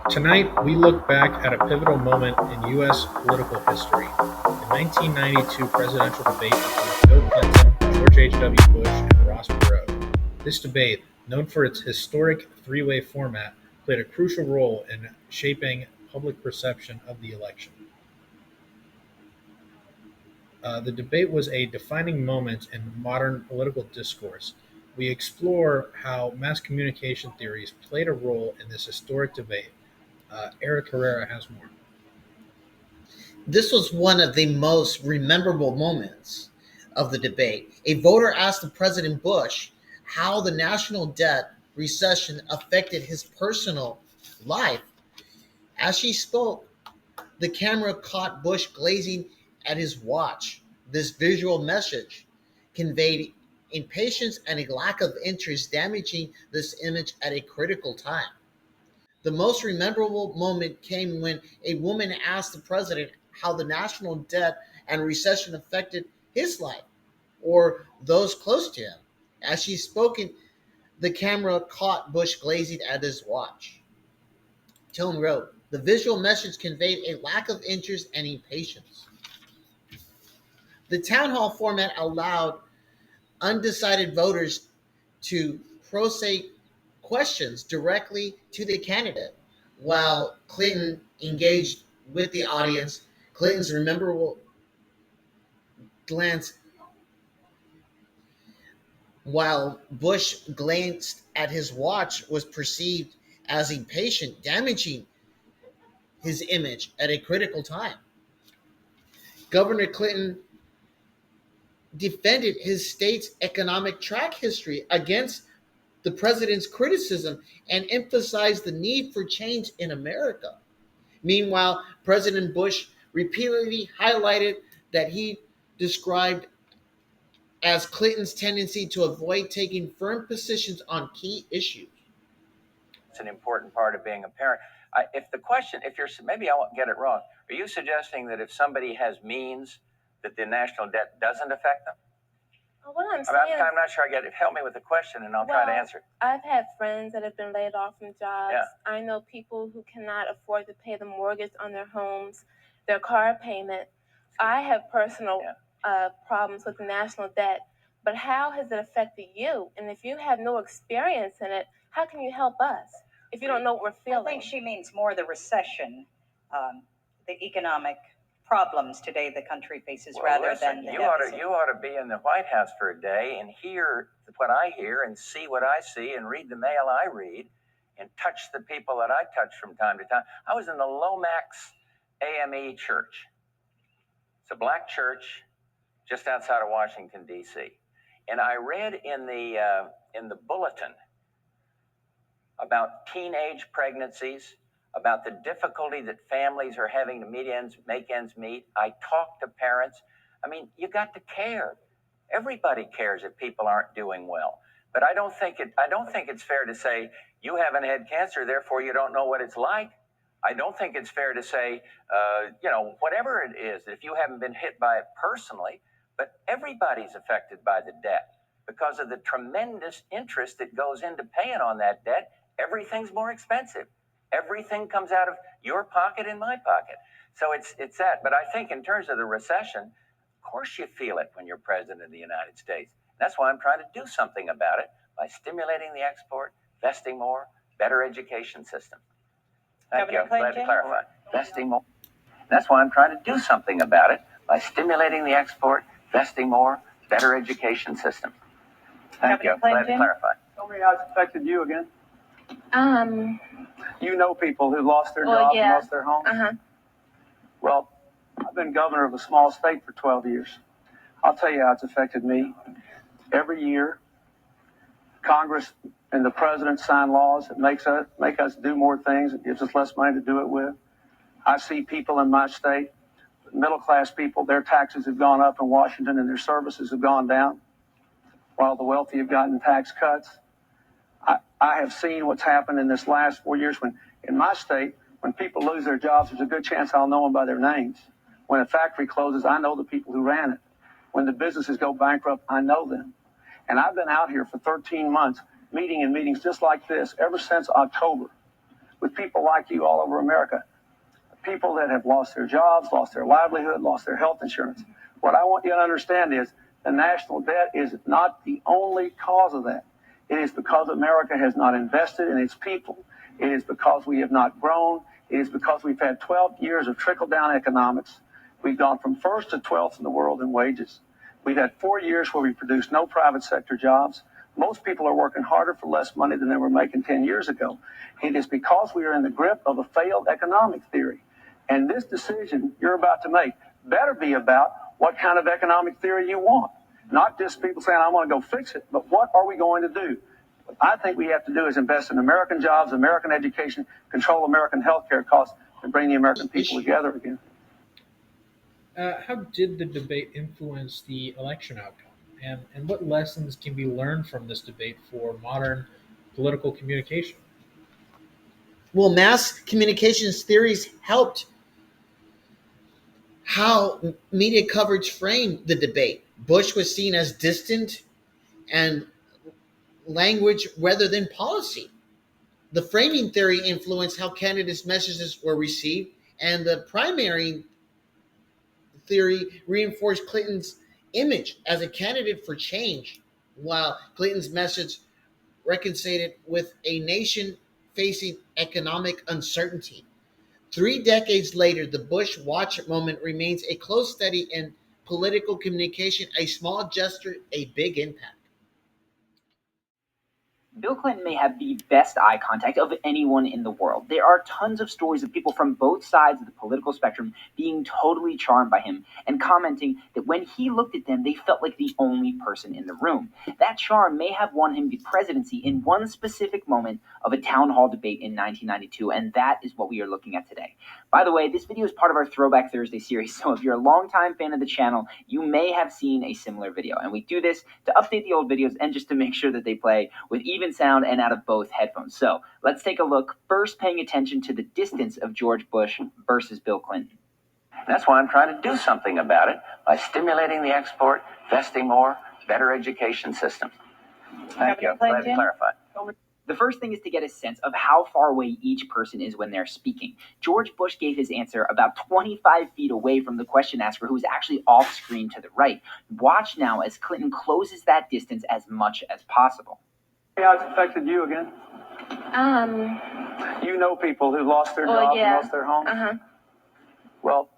Tonight, we look back at a pivotal moment in U.S. political history, the 1992 presidential debate between Bill Clinton, George H.W. Bush, and Ross Perot. This debate, known for its historic three-way format, played a crucial role in shaping public perception of the election. The debate was a defining moment in modern political discourse. We explore how mass communication theories played a role in this historic debate. Eric Herrera has more. This was one of the most rememberable moments of the debate. A voter asked the President Bush how the national debt recession affected his personal life. As she spoke, the camera caught Bush glazing at his watch. This visual message conveyed impatience and a lack of interest, damaging this image at a critical time. The most memorable moment came when a woman asked the president how the national debt and recession affected his life or those close to him. As she spoke, the camera caught Bush glazing at his watch. Tone wrote, the visual message conveyed a lack of interest and impatience. The town hall format allowed undecided voters to pose questions directly to the candidate, while Clinton engaged with the audience. Clinton's memorable glance, while Bush glanced at his watch, was perceived as impatient, damaging his image at a critical time. Governor Clinton defended his state's economic track history against the president's criticism and emphasized the need for change in America. Meanwhile, President Bush repeatedly highlighted that he described as Clinton's tendency to avoid taking firm positions on key issues. It's an important part of being a parent. If the question, if you're, maybe I won't get it wrong, are you suggesting that if somebody has means, that the national debt doesn't affect them? What I'm saying I'm not sure I get it. Help me with the question and I'll try to answer it. I've had friends that have been laid off from jobs. Yeah. I know people who cannot afford to pay the mortgage on their homes, their car payment. I have personal problems with the national debt, but how has it affected you? And if you have no experience in it, how can you help us if you don't know what we're feeling? I think she means more the recession, the economic problems today the country faces, rather than the you deficit. You ought to be in the White House for a day and hear what I hear and see what I see and read the mail I read and touch the people that I touch from time to time. I was in the Lomax AME church. It's a black church just outside of Washington, D.C. And I read in the bulletin about teenage pregnancies, about the difficulty that families are having to make ends meet. I talk to parents. I mean, you got to care. Everybody cares if people aren't doing well. But I don't think it's fair to say you haven't had cancer, therefore you don't know what it's like. I don't think it's fair to say, whatever it is, if you haven't been hit by it personally, but everybody's affected by the debt because of the tremendous interest that goes into paying on that debt. Everything's more expensive. Everything comes out of your pocket and my pocket. So it's that. But I think in terms of the recession, of course you feel it when you're president of the United States. That's why I'm trying to do something about it by stimulating the export, investing more, better education system. Thank you. I'm glad to clarify. Investing more. That's why I'm trying to do something about it by stimulating the export, investing more, better education system. Thank you. I'm glad to clarify. Tell me how it's affected you again. You know people who lost their jobs and lost their homes? Well, I've been governor of a small state for 12 years. I'll tell you how it's affected me. Every year, Congress and the president sign laws that make us do more things. It gives us less money to do it with. I see people in my state, middle-class people, their taxes have gone up in Washington and their services have gone down, while the wealthy have gotten tax cuts. I have seen what's happened in this last 4 years. When in my state, when people lose their jobs, there's a good chance I'll know them by their names. When a factory closes, I know the people who ran it. When the businesses go bankrupt, I know them. And I've been out here for 13 months, meeting in meetings just like this ever since October. with people like you all over America, people that have lost their jobs, lost their livelihood, lost their health insurance. What I want you to understand is the national debt is not the only cause of that. It is because America has not invested in its people. It is because we have not grown. It is because we've had 12 years of trickle-down economics. We've gone from first to 12th in the world in wages. We've had 4 years where we produced no private sector jobs. Most people are working harder for less money than they were making 10 years ago. It is because we are in the grip of a failed economic theory. And this decision you're about to make better be about what kind of economic theory you want. Not just people saying, I want to go fix it, but what are we going to do? What I think we have to do is invest in American jobs, American education, control American healthcare costs, and bring the American people together again. How did the debate influence the election outcome? And what lessons can be learned from this debate for modern political communication? Well, mass communications theories helped how media coverage framed the debate. Bush was seen as distant and language rather than policy. The framing theory influenced how candidates' messages were received, and the primary theory reinforced Clinton's image as a candidate for change, while Clinton's message reconciled with a nation facing economic uncertainty. 3 decades later, the Bush watch moment remains a close study in political communication, a small gesture, a big impact. Bill Clinton may have the best eye contact of anyone in the world. There are tons of stories of people from both sides of the political spectrum being totally charmed by him and commenting that when he looked at them, they felt like the only person in the room. That charm may have won him the presidency in one specific moment of a town hall debate in 1992, and that is what we are looking at today. By the way, this video is part of our Throwback Thursday series, so if you're a longtime fan of the channel, you may have seen a similar video. And we do this to update the old videos and just to make sure that they play with even sound and out of both headphones. So let's take a look, first paying attention to the distance of George Bush versus Bill Clinton. That's why I'm trying to do something about it by stimulating the export, investing more, better education system. Thank you. Glad to clarify. The first thing is to get a sense of how far away each person is when they're speaking. George Bush gave his answer about 25 feet away from the question asker, who was actually off screen to the right. Watch now as Clinton closes that distance as much as possible. How it's affected you again? You know people who lost their jobs and lost their homes? Well,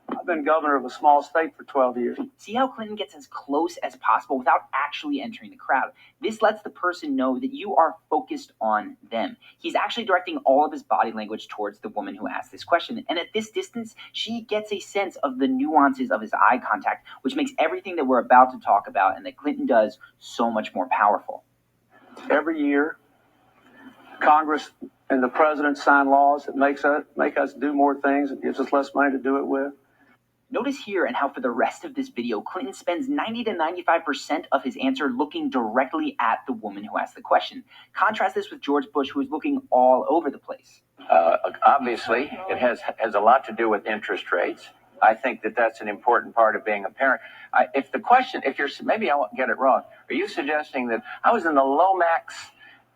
I've been governor of a small state for 12 years. See how Clinton gets as close as possible without actually entering the crowd. This lets the person know that you are focused on them. He's actually directing all of his body language towards the woman who asked this question. And at this distance, she gets a sense of the nuances of his eye contact, which makes everything that we're about to talk about and that Clinton does so much more powerful. Every year, Congress and the president sign laws that make us do more things and gives us less money to do it with. Notice here and how for the rest of this video, Clinton spends 90 to 95% of his answer looking directly at the woman who asked the question. Contrast this with George Bush, who is looking all over the place. Obviously, it has a lot to do with interest rates. I think that that's an important part of being a parent. Maybe I won't get it wrong. Are you suggesting that I was in the Lomax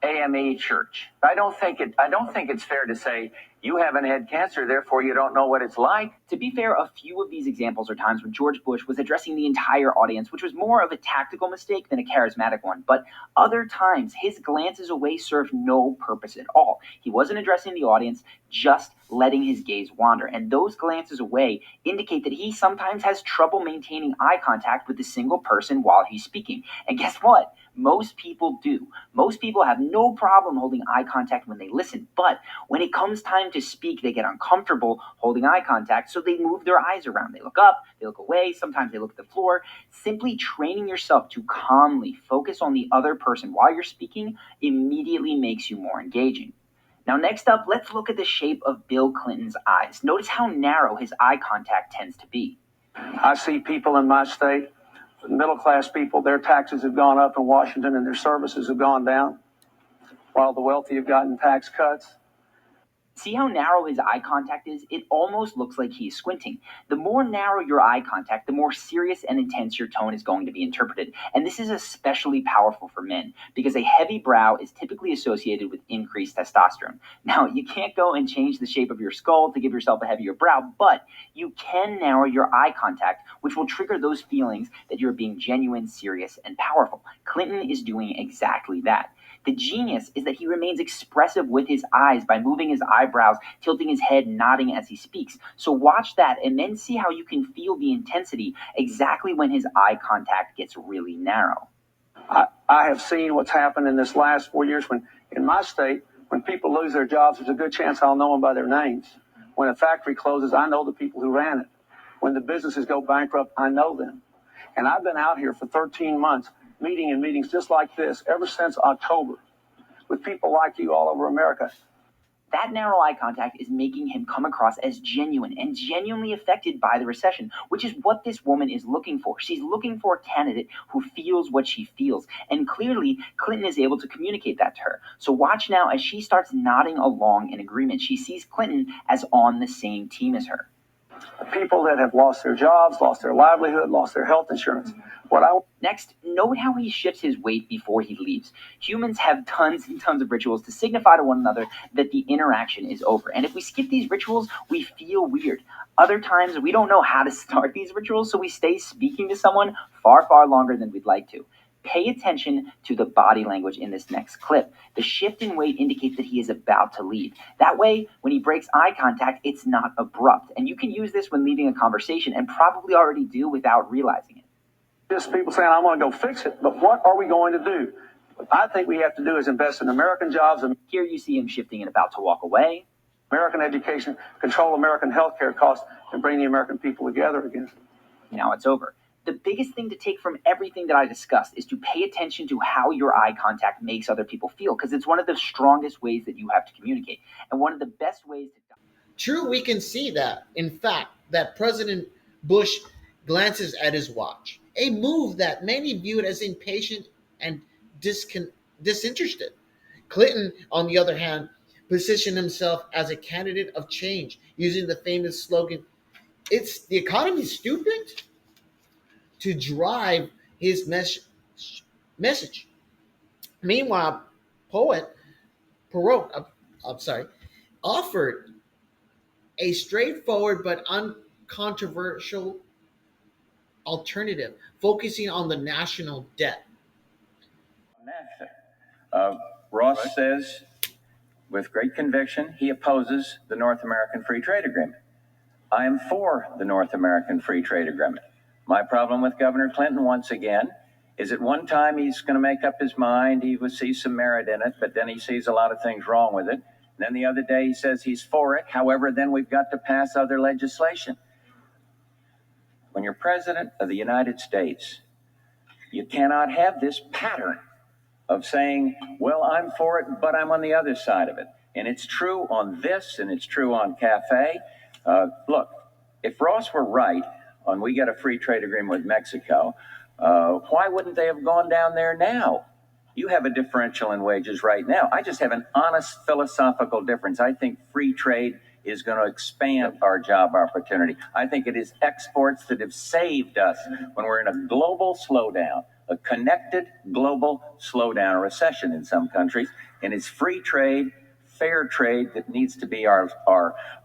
AME church? I don't think it's fair to say you haven't had cancer, therefore you don't know what it's like. To be fair, a few of these examples are times when George Bush was addressing the entire audience, which was more of a tactical mistake than a charismatic one. But other times, his glances away served no purpose at all. He wasn't addressing the audience, just letting his gaze wander. And those glances away indicate that he sometimes has trouble maintaining eye contact with a single person while he's speaking. And guess what? Most people do. Most people have no problem holding eye contact when they listen, but when it comes time to speak, they get uncomfortable holding eye contact, so they move their eyes around. They look up, they look away, sometimes they look at the floor. Simply training yourself to calmly focus on the other person while you're speaking immediately makes you more engaging. Now, next up, let's look at the shape of Bill Clinton's eyes. Notice how narrow his eye contact tends to be. I see people in my state, middle-class people, their taxes have gone up in Washington and their services have gone down, while the wealthy have gotten tax cuts. See how narrow his eye contact is? It almost looks like he's squinting. The more narrow your eye contact, the more serious and intense your tone is going to be interpreted. And this is especially powerful for men because a heavy brow is typically associated with increased testosterone. Now, you can't go and change the shape of your skull to give yourself a heavier brow, but you can narrow your eye contact, which will trigger those feelings that you're being genuine, serious, and powerful. Clinton is doing exactly that. The genius is that he remains expressive with his eyes by moving his eyebrows, tilting his head, nodding as he speaks. So watch that and then see how you can feel the intensity exactly when his eye contact gets really narrow. I have seen what's happened in this last 4 years when, in my state, when people lose their jobs, there's a good chance I'll know them by their names. When a factory closes, I know the people who ran it. When the businesses go bankrupt, I know them. And I've been out here for 13 months, meeting in meetings just like this ever since October, with people like you all over America. That narrow eye contact is making him come across as genuine and genuinely affected by the recession, which is what this woman is looking for. She's looking for a candidate who feels what she feels. And clearly, Clinton is able to communicate that to her. So watch now as she starts nodding along in agreement. She sees Clinton as on the same team as her. People that have lost their jobs, lost their livelihood, lost their health insurance. Next, note how he shifts his weight before he leaves. Humans have tons and tons of rituals to signify to one another that the interaction is over. And if we skip these rituals, we feel weird. Other times, we don't know how to start these rituals, so we stay speaking to someone far, far longer than we'd like to. Pay attention to the body language in this next clip. The shift in weight indicates that he is about to leave. That way, when he breaks eye contact, it's not abrupt. And you can use this when leaving a conversation and probably already do without realizing it. Just people saying, I want to go fix it, but what are we going to do? What I think we have to do is invest in American jobs. And here you see him shifting and about to walk away. American education, control American healthcare costs, and bring the American people together again. Now it's over. The biggest thing to take from everything that I discussed is to pay attention to how your eye contact makes other people feel, because it's one of the strongest ways that you have to communicate, and one of the best ways to... True, we can see that, in fact, that President Bush glances at his watch, a move that many viewed as impatient and disinterested. Clinton, on the other hand, positioned himself as a candidate of change, using the famous slogan, "It's the economy, stupid," to drive his message. Meanwhile, Perot, offered a straightforward but uncontroversial alternative, focusing on the national debt. Ross says, with great conviction, he opposes the North American Free Trade Agreement. I am for the North American Free Trade Agreement. My problem with Governor Clinton, once again, is at one time he's going to make up his mind, he would see some merit in it, but then he sees a lot of things wrong with it. And then the other day he says he's for it. However, then we've got to pass other legislation. When you're President of the United States, you cannot have this pattern of saying, well, I'm for it, but I'm on the other side of it. And it's true on this, and it's true on CAFE. Look, if Ross were right on we get a free trade agreement with Mexico, why wouldn't they have gone down there now? You have a differential in wages right now. I just have an honest philosophical difference. I think free trade is going to expand our job opportunity. I think it is exports that have saved us when we're in a global slowdown, a connected global slowdown, a recession in some countries, and it's free trade, fair trade that needs to be our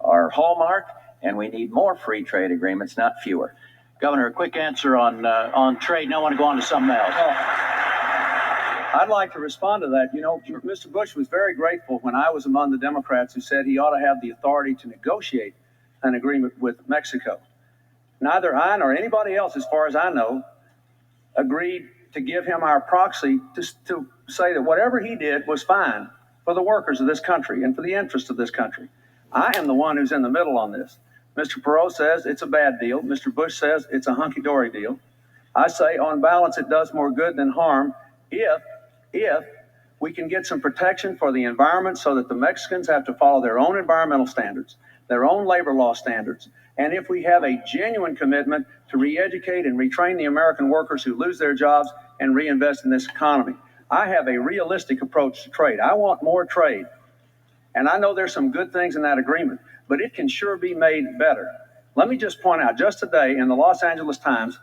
hallmark, and we need more free trade agreements, not fewer. Governor, a quick answer on trade, and I want to go on to something else. I'd like to respond to that. You know, Mr. Bush was very grateful when I was among the Democrats who said he ought to have the authority to negotiate an agreement with Mexico. Neither I nor anybody else, as far as I know, agreed to give him our proxy to say that whatever he did was fine for the workers of this country and for the interest of this country. I am the one who's in the middle on this. Mr. Perot says it's a bad deal. Mr. Bush says it's a hunky-dory deal. I say on balance it does more good than harm if we can get some protection for the environment so that the Mexicans have to follow their own environmental standards, their own labor law standards, and if we have a genuine commitment to re-educate and retrain the American workers who lose their jobs and reinvest in this economy. I have a realistic approach to trade. I want more trade. And I know there's some good things in that agreement, but it can sure be made better. Let me just point out, just today in the Los Angeles Times,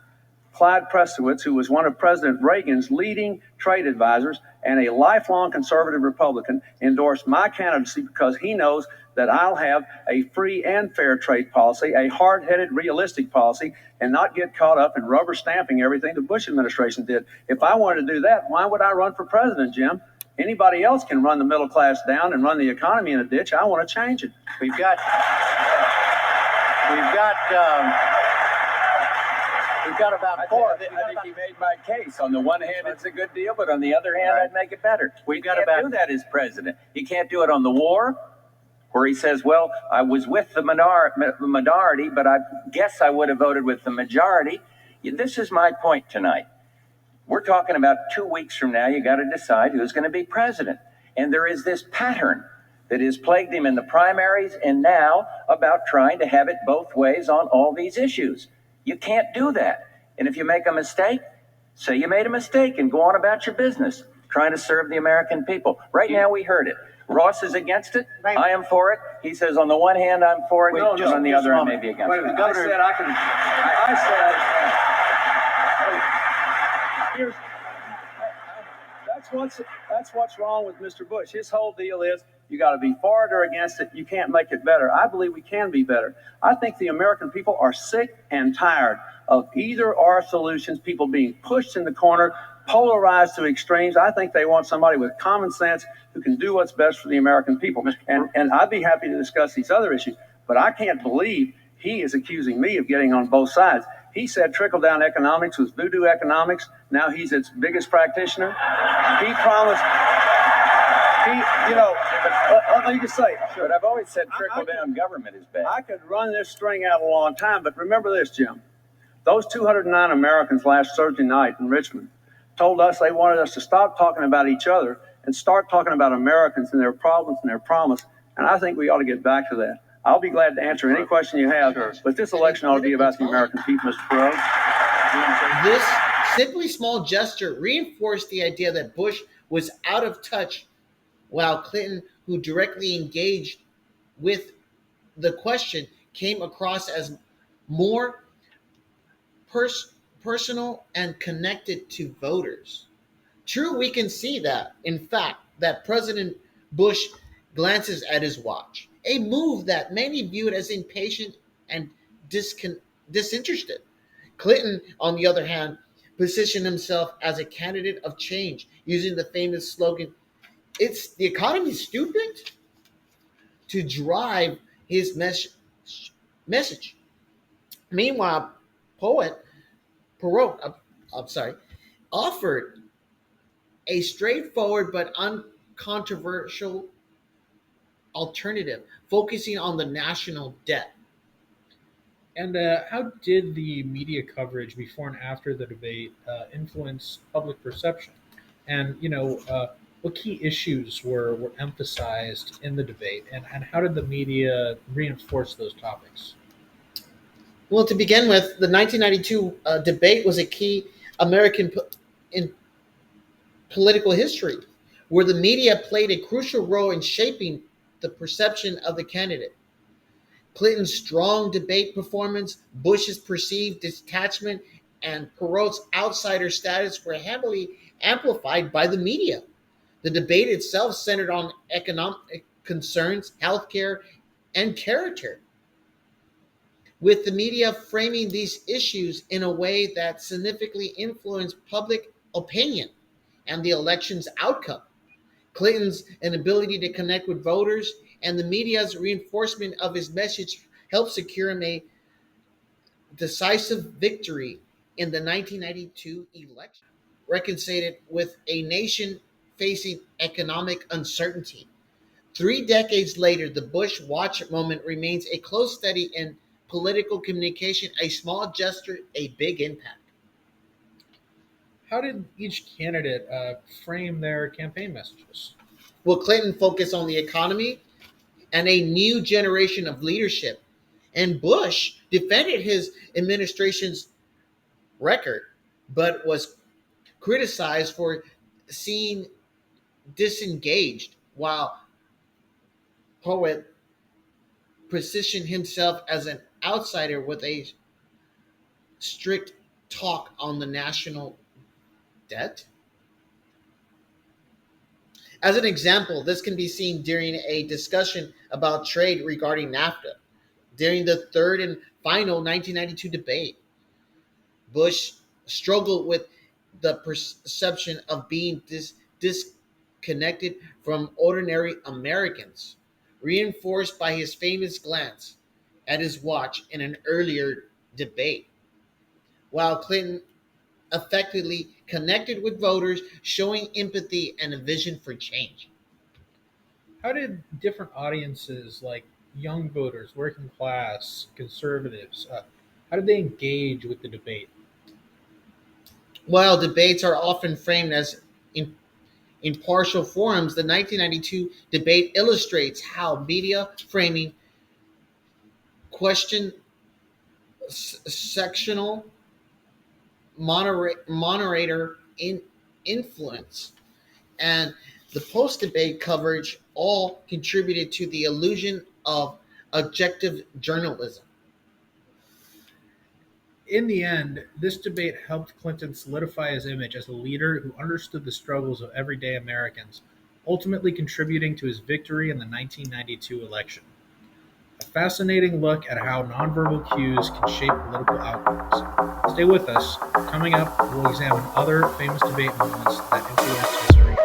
Clyde Prestowitz, who was one of President Reagan's leading trade advisors and a lifelong conservative Republican, endorsed my candidacy because he knows that I'll have a free and fair trade policy, a hard-headed, realistic policy, and not get caught up in rubber stamping everything the Bush administration did. If I wanted to do that, why would I run for president, Jim? Anybody else can run the middle class down and run the economy in a ditch. I want to change it. We've got about four. I think he made my case. On the one hand, it's a good deal, but on the other hand, I'd make it better. He can't do that as president. He can't do it on the war, where he says, well, I was with the minority, but I guess I would have voted with the majority. This is my point tonight. We're talking about 2 weeks from now, you got to decide who's going to be president. And there is this pattern that has plagued him in the primaries and now about trying to have it both ways on all these issues. You can't do that. And if you make a mistake, say you made a mistake and go on about your business, trying to serve the American people. Right now, we heard it. Ross is against it. Right. I am for it. He says, on the one hand, I'm for it. On the other, I may be against it. I said I can. I said. That's what's wrong with Mr. Bush. His whole deal is you got to be for it or against it. You can't make it better. I believe we can be better. I think the American people are sick and tired of either or solutions, people being pushed in the corner, polarized to extremes. I think they want somebody with common sense who can do what's best for the American people. And I'd be happy to discuss these other issues, but I can't believe he is accusing me of getting on both sides. He said trickle-down economics was voodoo economics. Now he's its biggest practitioner. He promised, let me just say. But I've always said trickle-down government is bad. I could run this string out a long time, but remember this, Jim. Those 209 Americans last Thursday night in Richmond told us they wanted us to stop talking about each other and start talking about Americans and their problems and their promise. And I think we ought to get back to that. I'll be glad to answer any question you have, but this election ought to be about the American people, Mr. Perot. This simply small gesture reinforced the idea that Bush was out of touch, while Clinton, who directly engaged with the question, came across as more personal and connected to voters. True, we can see that, in fact, that President Bush glances at his watch, a move that many viewed as impatient and disinterested. Clinton, on the other hand, positioned himself as a candidate of change, using the famous slogan, "It's the economy, stupid," to drive his message. Meanwhile, Perot offered a straightforward but uncontroversial alternative, focusing on the national debt. And how did the media coverage before and after the debate influence public perception? And, what key issues were emphasized in the debate, and how did the media reinforce those topics? Well, to begin with, the 1992 debate was a key American in political history, where the media played a crucial role in shaping the perception of the candidate. Clinton's strong debate performance, Bush's perceived detachment, and Perot's outsider status were heavily amplified by the media. The debate itself centered on economic concerns, healthcare, and character, with the media framing these issues in a way that significantly influenced public opinion and the election's outcome. Clinton's inability to connect with voters and the media's reinforcement of his message helped secure him a decisive victory in the 1992 election, reconciled with a nation facing economic uncertainty. 3 decades later, the Bush watch moment remains a close study in political communication, a small gesture, a big impact. How did each candidate frame their campaign messages? Will Clinton focus on the economy and a new generation of leadership? And Bush defended his administration's record, but was criticized for seeing disengaged, while poet positioned himself as an outsider with a strict talk on the national debt. As an example, this can be seen during a discussion about trade regarding NAFTA. During the third and final 1992 debate, Bush struggled with the perception of being disconnected from ordinary Americans, reinforced by his famous glance at his watch in an earlier debate, while Clinton effectively connected with voters, showing empathy and a vision for change. How did different audiences, like young voters, working class, conservatives, how did they engage with the debate? While debates are often framed as impartial forums, the 1992 debate illustrates how media framing, question sectional moderator influence, and the post debate coverage all contributed to the illusion of objective journalism. In the end, this debate helped Clinton solidify his image as a leader who understood the struggles of everyday Americans, ultimately contributing to his victory in the 1992 election. A fascinating look at how nonverbal cues can shape political outcomes. Stay with us. Coming up, we'll examine other famous debate moments that influenced history.